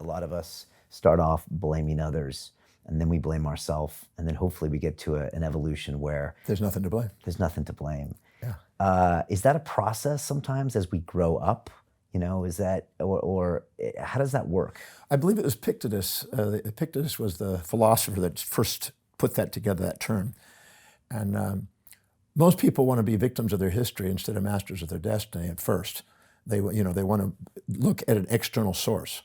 a lot of us start off blaming others, and then we blame ourselves, and then hopefully we get to an evolution where there's nothing to blame. There's nothing to blame. Yeah. Is that a process sometimes as we grow up? Is that, or how does that work? I believe it was Epictetus. Epictetus was the philosopher that first put that together, that term. And most people want to be victims of their history instead of masters of their destiny at first. They want to look at an external source.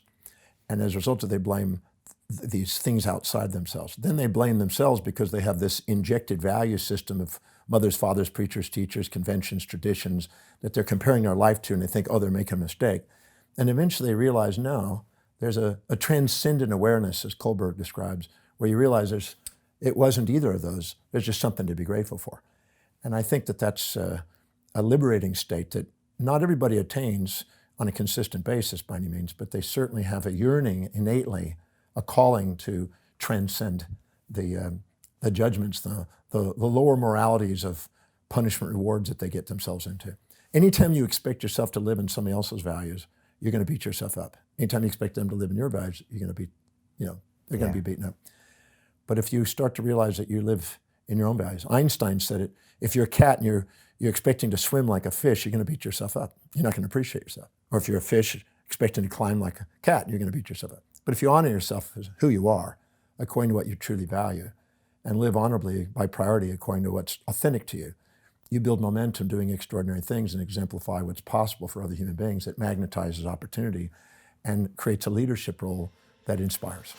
And as a result, they blame these things outside themselves. Then they blame themselves because they have this injected value system of mothers, fathers, preachers, teachers, conventions, traditions that they're comparing their life to, and they think, oh, they're making a mistake. And eventually they realize, no, there's a transcendent awareness, as Kohlberg describes, where you realize it wasn't either of those. There's just something to be grateful for. And I think that that's a liberating state that not everybody attains on a consistent basis by any means, but they certainly have a yearning innately, a calling to transcend the judgments, the lower moralities of punishment rewards that they get themselves into. Anytime you expect yourself to live in somebody else's values, you're going to beat yourself up. Anytime you expect them to live in your values, you're going to be, they're going to be beaten up. But if you start to realize that you live in your own values, Einstein said it, if you're a cat and you're expecting to swim like a fish, you're going to beat yourself up. You're not going to appreciate yourself. Or if you're a fish expecting to climb like a cat, you're going to beat yourself up. But if you honor yourself as who you are, according to what you truly value, and live honorably by priority according to what's authentic to you, you build momentum doing extraordinary things and exemplify what's possible for other human beings. That magnetizes opportunity and creates a leadership role that inspires.